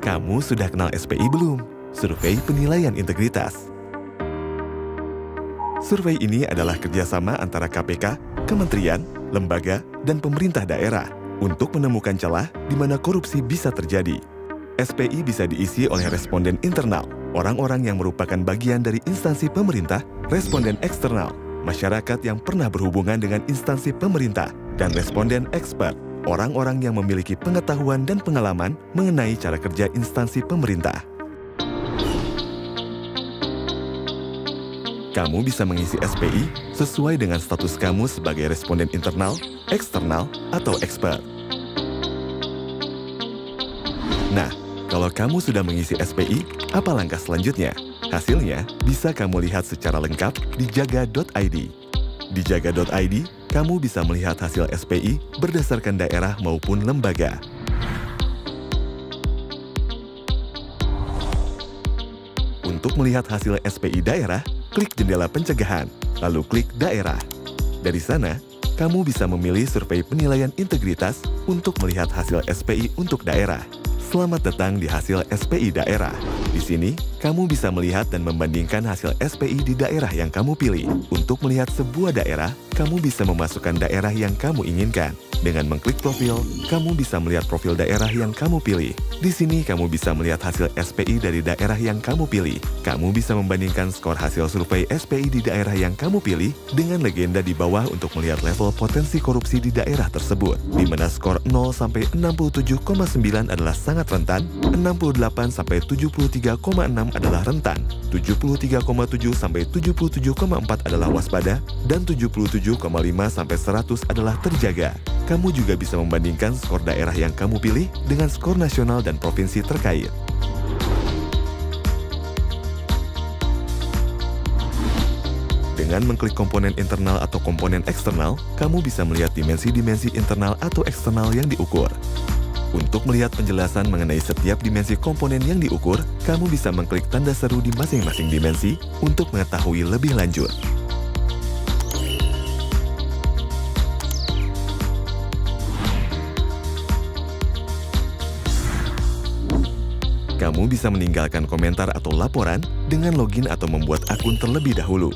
Kamu sudah kenal SPI belum? Survei Penilaian Integritas. Survei ini adalah kerjasama antara KPK, kementerian, lembaga, dan pemerintah daerah untuk menemukan celah di mana korupsi bisa terjadi. SPI bisa diisi oleh responden internal, orang-orang yang merupakan bagian dari instansi pemerintah, responden eksternal, masyarakat yang pernah berhubungan dengan instansi pemerintah, dan responden expert, orang-orang yang memiliki pengetahuan dan pengalaman mengenai cara kerja instansi pemerintah. Kamu bisa mengisi SPI sesuai dengan status kamu sebagai responden internal, eksternal, atau expert. Nah, kalau kamu sudah mengisi SPI, apa langkah selanjutnya? Hasilnya bisa kamu lihat secara lengkap di jaga.id. Di jaga.id, kamu bisa melihat hasil SPI berdasarkan daerah maupun lembaga. Untuk melihat hasil SPI daerah, klik jendela pencegahan, lalu klik daerah. Dari sana, kamu bisa memilih survei penilaian integritas untuk melihat hasil SPI untuk daerah. Selamat datang di hasil SPI daerah. Di sini, kamu bisa melihat dan membandingkan hasil SPI di daerah yang kamu pilih. Untuk melihat sebuah daerah, kamu bisa memasukkan daerah yang kamu inginkan. Dengan mengklik profil, kamu bisa melihat profil daerah yang kamu pilih. Di sini, kamu bisa melihat hasil SPI dari daerah yang kamu pilih. Kamu bisa membandingkan skor hasil survei SPI di daerah yang kamu pilih dengan legenda di bawah untuk melihat level potensi korupsi di daerah tersebut, di mana skor 0 sampai 67,9 adalah sangat rentan, 68 sampai 73,6 adalah rentan, 73,7 sampai 77,4 adalah waspada, dan 77,5 sampai 100 adalah terjaga. Kamu juga bisa membandingkan skor daerah yang kamu pilih dengan skor nasional dan provinsi terkait. Dengan mengklik komponen internal atau komponen eksternal, kamu bisa melihat dimensi-dimensi internal atau eksternal yang diukur. Untuk melihat penjelasan mengenai setiap dimensi komponen yang diukur, kamu bisa mengklik tanda seru di masing-masing dimensi untuk mengetahui lebih lanjut. Kamu bisa meninggalkan komentar atau laporan dengan login atau membuat akun terlebih dahulu.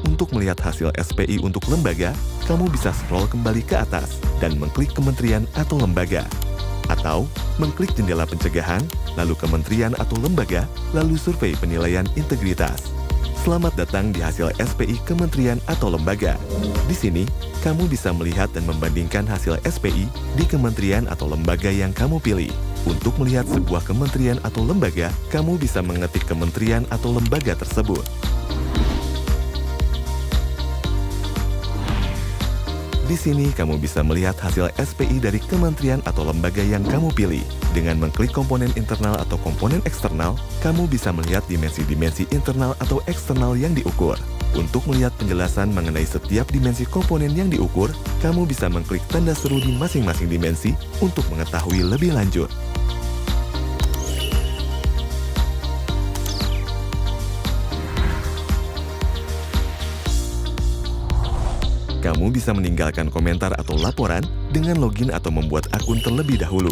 Untuk melihat hasil SPI untuk lembaga, kamu bisa scroll kembali ke atas dan mengklik kementerian atau lembaga. Atau mengklik jendela pencegahan, lalu kementerian atau lembaga, lalu survei penilaian integritas. Selamat datang di hasil SPI kementerian atau lembaga. Di sini, kamu bisa melihat dan membandingkan hasil SPI di kementerian atau lembaga yang kamu pilih. Untuk melihat sebuah kementerian atau lembaga, kamu bisa mengetik kementerian atau lembaga tersebut. Di sini, kamu bisa melihat hasil SPI dari kementerian atau lembaga yang kamu pilih. Dengan mengklik komponen internal atau komponen eksternal, kamu bisa melihat dimensi-dimensi internal atau eksternal yang diukur. Untuk melihat penjelasan mengenai setiap dimensi komponen yang diukur, kamu bisa mengklik tanda seru di masing-masing dimensi untuk mengetahui lebih lanjut. Kamu bisa meninggalkan komentar atau laporan dengan login atau membuat akun terlebih dahulu.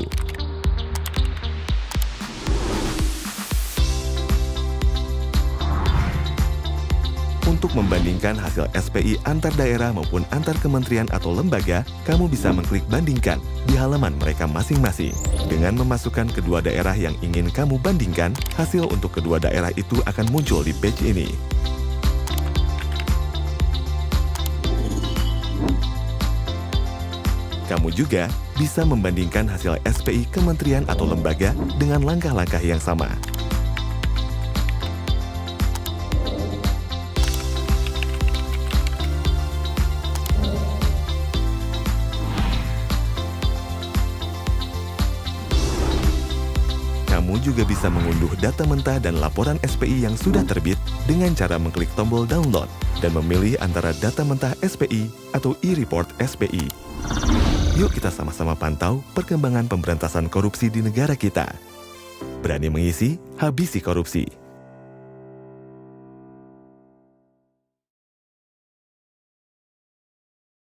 Untuk membandingkan hasil SPI antar daerah maupun antar kementerian atau lembaga, kamu bisa mengklik bandingkan di halaman mereka masing-masing. Dengan memasukkan kedua daerah yang ingin kamu bandingkan, hasil untuk kedua daerah itu akan muncul di page ini. Kamu juga bisa membandingkan hasil SPI kementerian atau lembaga dengan langkah-langkah yang sama. Kamu juga bisa mengunduh data mentah dan laporan SPI yang sudah terbit dengan cara mengklik tombol download dan memilih antara data mentah SPI atau e-report SPI. Yuk kita sama-sama pantau perkembangan pemberantasan korupsi di negara kita. Berani mengisi, habisi korupsi.